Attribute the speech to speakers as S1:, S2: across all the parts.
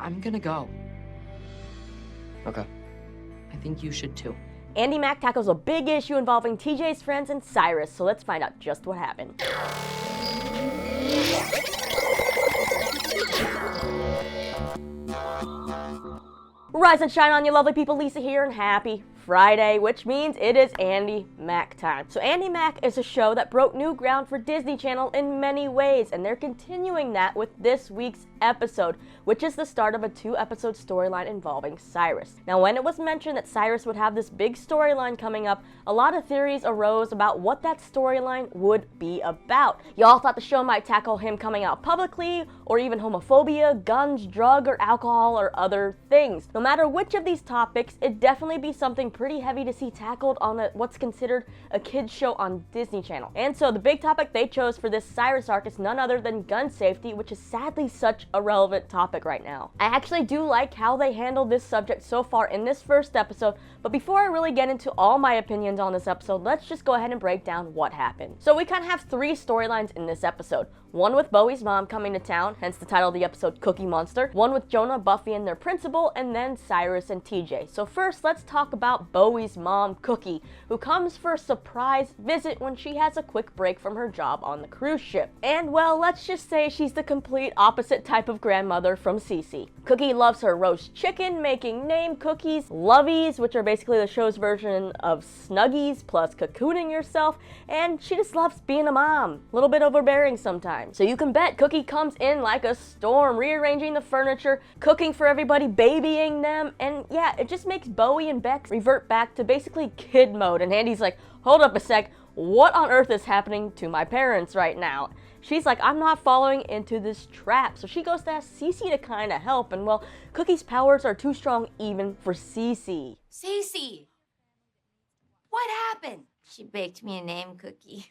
S1: I'm gonna go.
S2: Okay.
S1: I think you should too.
S3: Andy Mack tackles a big issue involving TJ's friends and Cyrus, so let's find out just what happened. Rise and shine on, you lovely people. Lisa here, and happy Friday, which means it is Andy Mack time. So Andy Mack is a show that broke new ground for Disney Channel in many ways, and they're continuing that with this week's episode, which is the start of a 2-episode storyline involving Cyrus. Now, when it was mentioned that Cyrus would have this big storyline coming up, a lot of theories arose about what that storyline would be about. Y'all thought the show might tackle him coming out publicly, or even homophobia, guns, drug, or alcohol, or other things. No matter which of these topics, it'd definitely be something pretty heavy to see tackled on what's considered a kids show on Disney Channel. And so the big topic they chose for this Cyrus arc is none other than gun safety, which is sadly such a relevant topic right now. I actually do like how they handled this subject so far in this first episode, but before I really get into all my opinions on this episode, let's just go ahead and break down what happened. So we kind of have 3 storylines in this episode. One with Bowie's mom coming to town, hence the title of the episode, Cookie Monster. One with Jonah, Buffy, and their principal, and then Cyrus and TJ. So first, let's talk about Bowie's mom, Cookie, who comes for a surprise visit when she has a quick break from her job on the cruise ship. And well, let's just say she's the complete opposite type of grandmother from Cece. Cookie loves her roast chicken, making name cookies, lovies, which are basically the show's version of Snuggies plus cocooning yourself, and she just loves being a mom. A little bit overbearing sometimes. So you can bet Cookie comes in like a storm, rearranging the furniture, cooking for everybody, babying them, and yeah, it just makes Bowie and Bex revert back to basically kid mode. And Andy's like, hold up a sec, what on earth is happening to my parents right now? She's like, I'm not following into this trap. So she goes to ask Cece to kind of help, and well, Cookie's powers are too strong even for Cece.
S4: Cece! What happened? She baked me a name cookie.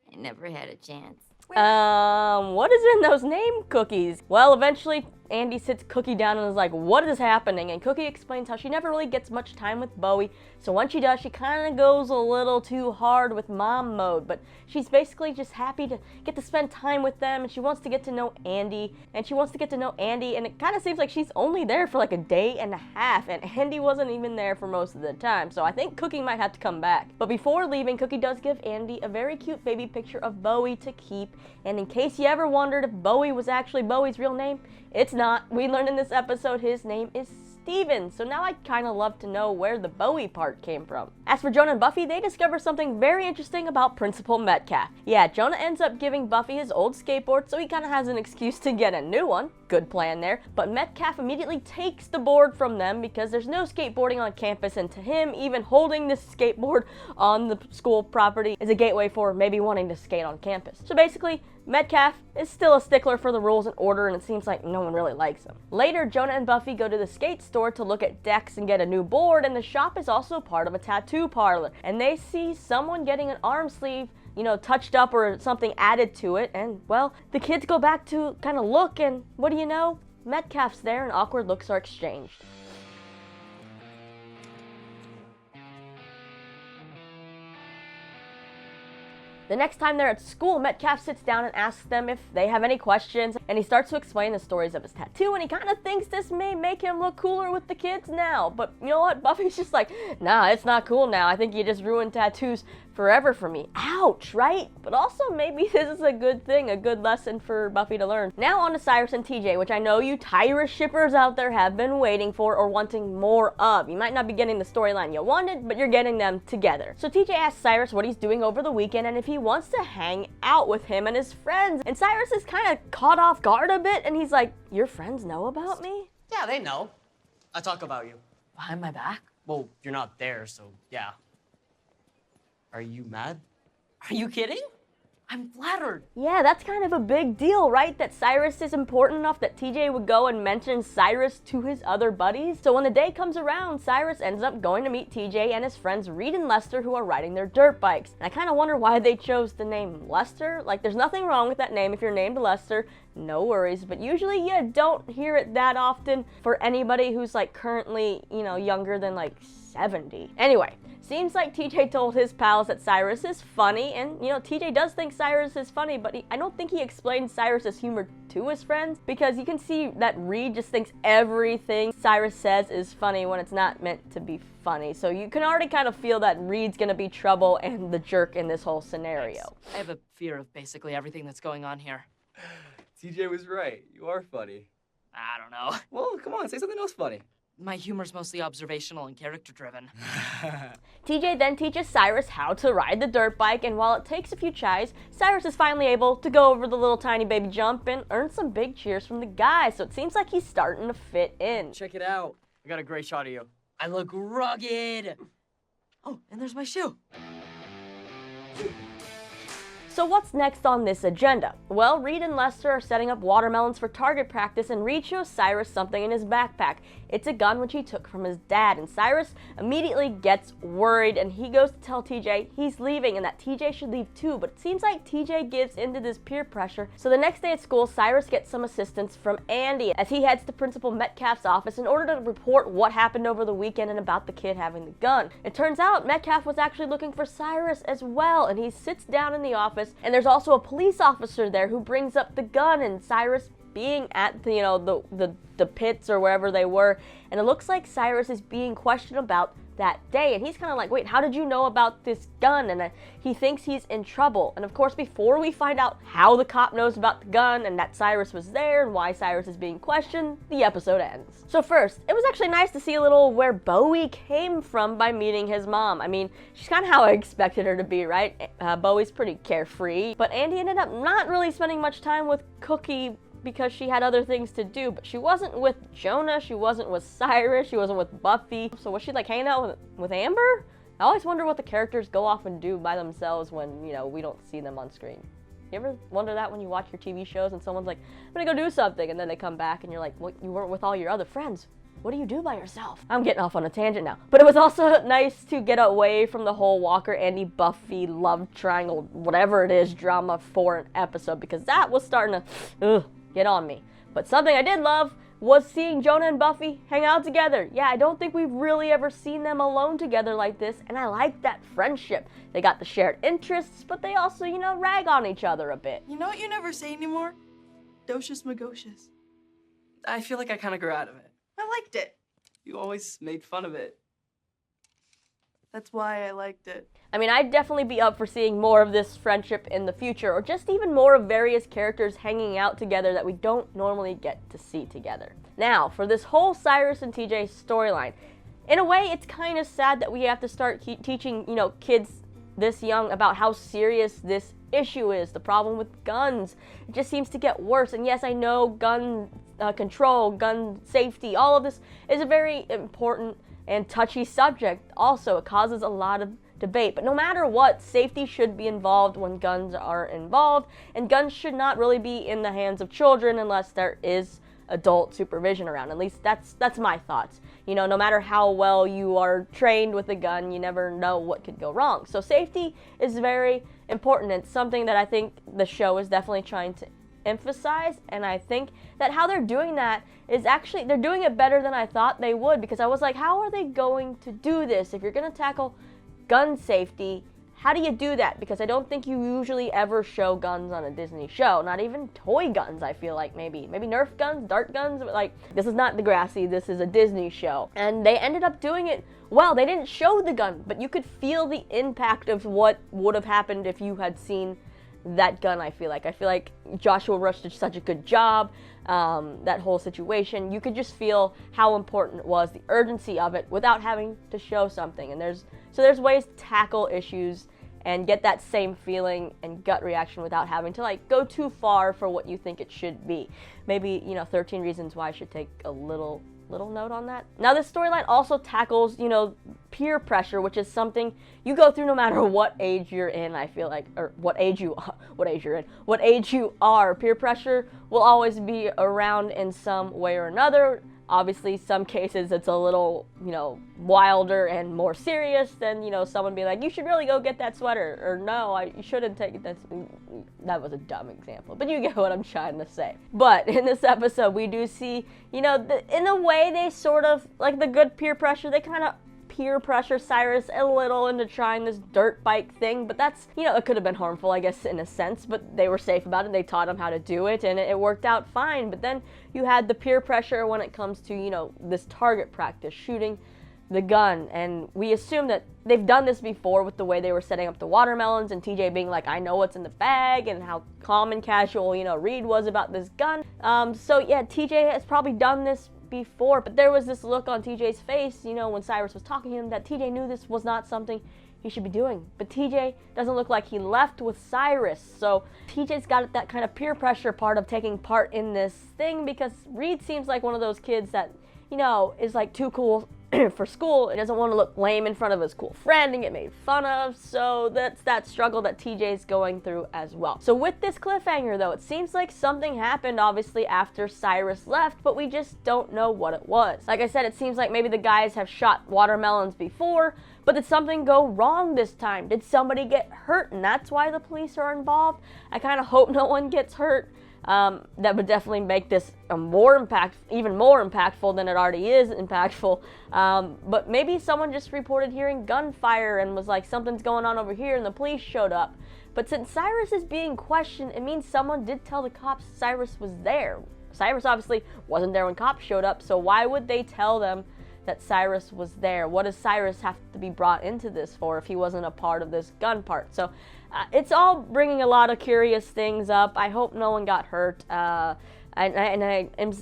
S4: I never had a chance.
S3: What is in those name cookies? Well, eventually Andy sits Cookie down and is like, what is happening? And Cookie explains how she never really gets much time with Bowie, so when she does, she kind of goes a little too hard with mom mode, but she's basically just happy to get to spend time with them, and she wants to get to know Andy, and it kind of seems like she's only there for like a day and a half, and Andy wasn't even there for most of the time, so I think Cookie might have to come back. But before leaving, Cookie does give Andy a very cute baby picture of Bowie to keep, and in case you ever wondered if Bowie was actually Bowie's real name, it's not. We learned in this episode his name is Steven, so now I'd kind of love to know where the Bowie part came from. As for Jonah and Buffy, they discover something very interesting about Principal Metcalf. Yeah, Jonah ends up giving Buffy his old skateboard, so he kind of has an excuse to get a new one. Good plan there. But Metcalf immediately takes the board from them because there's no skateboarding on campus, and to him, even holding this skateboard on the school property is a gateway for maybe wanting to skate on campus. So basically, Metcalf is still a stickler for the rules and order, and it seems like no one really likes him. Later, Jonah and Buffy go to the skate store to look at decks and get a new board, and the shop is also part of a tattoo parlor. And they see someone getting an arm sleeve, touched up or something added to it, and well, the kids go back to kind of look, and what do you know? Metcalf's there and awkward looks are exchanged. The next time they're at school, Metcalf sits down and asks them if they have any questions, and he starts to explain the stories of his tattoo, and he kind of thinks this may make him look cooler with the kids now. But you know what? Buffy's just like, nah, it's not cool now. I think you just ruined tattoos forever for me. Ouch, right? But also maybe this is a good thing, a good lesson for Buffy to learn. Now on to Cyrus and TJ, which I know you Tyrus shippers out there have been waiting for or wanting more of. You might not be getting the storyline you wanted, but you're getting them together. So TJ asks Cyrus what he's doing over the weekend and if he wants to hang out with him and his friends. And Cyrus is kind of caught off guard a bit, and he's like, your friends know about me?
S2: Yeah, they know. I talk about you.
S1: Behind my back?
S2: Well, you're not there, so yeah. Are you mad?
S1: Are you kidding? I'm flattered.
S3: Yeah, that's kind of a big deal, right? That Cyrus is important enough that TJ would go and mention Cyrus to his other buddies. So when the day comes around, Cyrus ends up going to meet TJ and his friends Reed and Lester, who are riding their dirt bikes. And I kind of wonder why they chose the name Lester. Like, there's nothing wrong with that name if you're named Lester. no worries. But usually you don't hear it that often for anybody who's like currently, you know, younger than like 70. Anyway, seems like TJ told his pals that Cyrus is funny, and you know, TJ does think Cyrus is funny, but I don't think he explained Cyrus's humor to his friends, because you can see that Reed just thinks everything Cyrus says is funny when it's not meant to be funny. So you can already kind of feel that Reed's gonna be trouble and the jerk in this whole scenario.
S1: I have a fear of basically everything that's going on here.
S5: TJ was right. You are funny.
S1: I don't know.
S5: Well, come on, say something else funny.
S1: My humor's mostly observational and character-driven.
S3: TJ then teaches Cyrus how to ride the dirt bike, and while it takes a few tries, Cyrus is finally able to go over the little tiny baby jump and earn some big cheers from the guys, so it seems like he's starting to fit in.
S2: Check it out. I got a great shot of you.
S1: I look rugged. Oh, and there's my shoe.
S3: So what's next on this agenda? Well, Reed and Lester are setting up watermelons for target practice, and Reed shows Cyrus something in his backpack. It's a gun which he took from his dad, and Cyrus immediately gets worried, and he goes to tell TJ he's leaving and that TJ should leave too, but it seems like TJ gives into this peer pressure. So the next day at school, Cyrus gets some assistance from Andy as he heads to Principal Metcalf's office in order to report what happened over the weekend and about the kid having the gun. It turns out Metcalf was actually looking for Cyrus as well, and he sits down in the office, and there's also a police officer there who brings up the gun, and Cyrus being at the, you know, the pits or wherever they were, and it looks like Cyrus is being questioned about that day, and he's kind of like, wait, how did you know about this gun? And he thinks he's in trouble. And of course, before we find out how the cop knows about the gun and that Cyrus was there and why Cyrus is being questioned, the episode ends. So first, it was actually nice to see a little where Bowie came from by meeting his mom. I mean, she's kind of how I expected her to be, right? Bowie's pretty carefree, but Andy ended up not really spending much time with Cookie because she had other things to do. But she wasn't with Jonah, she wasn't with Cyrus, she wasn't with Buffy. So was she like hanging out with Amber? I always wonder what the characters go off and do by themselves when, you know, we don't see them on screen. You ever wonder that when you watch your TV shows and someone's like, I'm gonna go do something, and then they come back and you're like, well, you weren't with all your other friends. What do you do by yourself? I'm getting off on a tangent now. But it was also nice to get away from the whole Walker, Andy, Buffy, love triangle, whatever it is, drama for an episode, because that was starting to, get on me. But something I did love was seeing Jonah and Buffy hang out together. Yeah, I don't think we've really ever seen them alone together like this, and I like that friendship. They got the shared interests, but they also, you know, rag on each other a bit.
S6: You know what you never say anymore? Docious magocious.
S5: I feel like I kind of grew out of it.
S6: I liked it.
S5: You always made fun of it.
S6: That's why I liked it.
S3: I mean, I'd definitely be up for seeing more of this friendship in the future, or just even more of various characters hanging out together that we don't normally get to see together. Now, for this whole Cyrus and TJ storyline, in a way, it's kind of sad that we have to start teaching, you know, kids this young about how serious this issue is, the problem with guns. It just seems to get worse, and yes, I know gun control, gun safety, all of this is a very important and touchy subject. Also, it causes a lot of debate, but no matter what, safety should be involved when guns are involved, and guns should not really be in the hands of children unless there is adult supervision around. At least that's my thoughts. You know, no matter how well you are trained with a gun, you never know what could go wrong. So safety is very important. It's something that I think the show is definitely trying to emphasize, and I think that how they're doing that is actually, they're doing it better than I thought they would, because I was like, how are they going to do this? If you're going to tackle gun safety, how do you do that? Because I don't think you usually ever show guns on a Disney show, not even toy guns. I feel like maybe Nerf guns, dart guns, but like, this is not Degrassi, this is a Disney show. And they ended up doing it well. They didn't show the gun, but you could feel the impact of what would have happened if you had seen that gun. I feel like Joshua Rush did such a good job. That whole situation, you could just feel how important it was, the urgency of it, without having to show something. And there's ways to tackle issues and get that same feeling and gut reaction without having to like go too far for what you think it should be. Maybe, you know, 13 Reasons Why should take a little note on that. Now, this storyline also tackles, you know, peer pressure, which is something you go through no matter what age you're in, I feel like, or what age you are. Peer pressure will always be around in some way or another. Obviously, some cases it's a little, wilder and more serious than, someone being like, you should really go get that sweater, or no, you shouldn't take it. That was a dumb example, but you get what I'm trying to say. But in this episode, we do see, in a way, they sort of, like the good peer pressure, they kind of peer pressure Cyrus a little into trying this dirt bike thing, but that's, it could have been harmful, I guess, in a sense, but they were safe about it. They taught him how to do it, and it worked out fine. But then you had the peer pressure when it comes to, this target practice, shooting the gun, and we assume that they've done this before with the way they were setting up the watermelons, and TJ being like, I know what's in the bag, and how calm and casual, Reed was about this gun. So yeah, TJ has probably done this before, but there was this look on TJ's face, when Cyrus was talking to him, that TJ knew this was not something he should be doing. But TJ doesn't look like he left with Cyrus, so TJ's got that kind of peer pressure part of taking part in this thing, because Reed seems like one of those kids that, is like too cool for school. He doesn't want to look lame in front of his cool friend and get made fun of, so that's that struggle that TJ's going through as well. So with this cliffhanger though, it seems like something happened obviously after Cyrus left, but we just don't know what it was. Like I said, it seems like maybe the guys have shot watermelons before, but did something go wrong this time? Did somebody get hurt and that's why the police are involved? I kind of hope no one gets hurt. That would definitely make this even more impactful than it already is impactful. But maybe someone just reported hearing gunfire and was like, something's going on over here, and the police showed up. But since Cyrus is being questioned, it means someone did tell the cops Cyrus was there. Cyrus obviously wasn't there when cops showed up, so why would they tell them that Cyrus was there? What does Cyrus have to be brought into this for if he wasn't a part of this gun part? So it's all bringing a lot of curious things up. I hope no one got hurt. And I am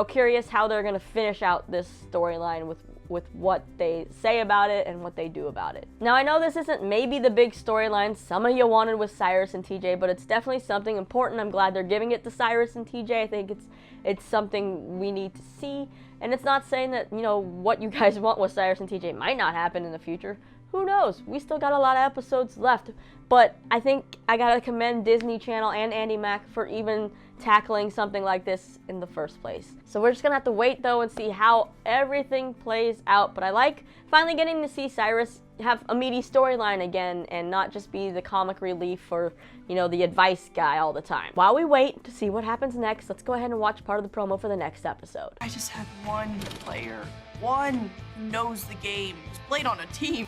S3: curious how they're going to finish out this storyline with what they say about it and what they do about it. Now, I know this isn't maybe the big storyline some of you wanted with Cyrus and TJ, but it's definitely something important. I'm glad they're giving it to Cyrus and TJ. I think it's something we need to see. And it's not saying that, what you guys want with Cyrus and TJ might not happen in the future. Who knows? We still got a lot of episodes left. But I think I gotta commend Disney Channel and Andy Mack for even tackling something like this in the first place. So we're just gonna have to wait though and see how everything plays out. But I like finally getting to see Cyrus have a meaty storyline again and not just be the comic relief or, the advice guy all the time. While we wait to see what happens next, let's go ahead and watch part of the promo for the next episode.
S6: I just had one player, one who knows the game, who's played on a team.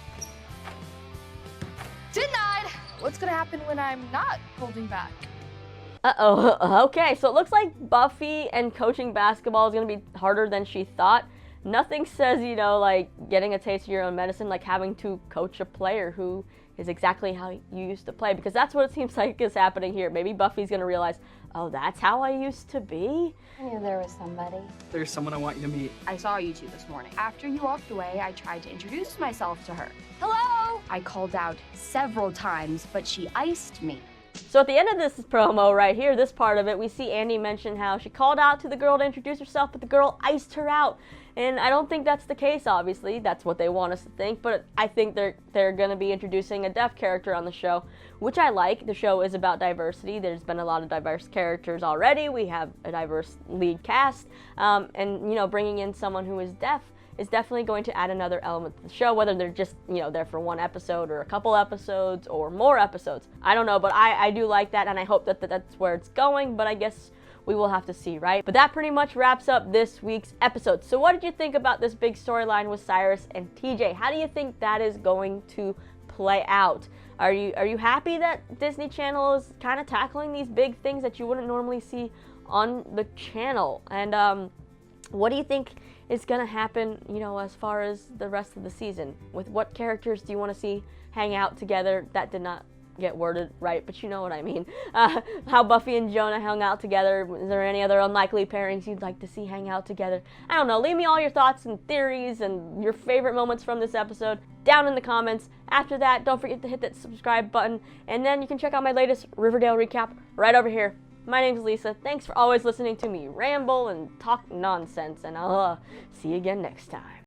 S7: Denied! What's gonna happen when I'm not holding back?
S3: Uh-oh, okay, so it looks like Buffy and coaching basketball is gonna be harder than she thought. Nothing says, like getting a taste of your own medicine, like having to coach a player who is exactly how you used to play, because that's what it seems like is happening here. Maybe Buffy's gonna realize, oh, that's how I used to be?
S8: I knew there was somebody.
S5: There's someone I want you to meet.
S7: I saw you two this morning. After you walked away, I tried to introduce myself to her. Hello! I called out several times, but she iced me.
S3: So at the end of this promo right here, this part of it, we see Andy mention how she called out to the girl to introduce herself, but the girl iced her out. And I don't think that's the case, obviously. That's what they want us to think, but I think they're going to be introducing a deaf character on the show, which I like. The show is about diversity. There's been a lot of diverse characters already. We have a diverse lead cast, and, bringing in someone who is deaf is definitely going to add another element to the show, whether they're just, there for one episode or a couple episodes or more episodes. I don't know, but I do like that, and I hope that that's where it's going, but I guess we will have to see, right? But that pretty much wraps up this week's episode. So what did you think about this big storyline with Cyrus and TJ? How do you think that is going to play out? Are you happy that Disney Channel is kind of tackling these big things that you wouldn't normally see on the channel? And what do you think is going to happen, as far as the rest of the season? With what characters do you want to see hang out together? That did not get worded right, but you know what I mean. How Buffy and Jonah hung out together. Is there any other unlikely pairings you'd like to see hang out together? I don't know. Leave me all your thoughts and theories and your favorite moments from this episode down in the comments. After that, don't forget to hit that subscribe button, and then you can check out my latest Riverdale recap right over here. My name's Lisa. Thanks for always listening to me ramble and talk nonsense, and I'll see you again next time.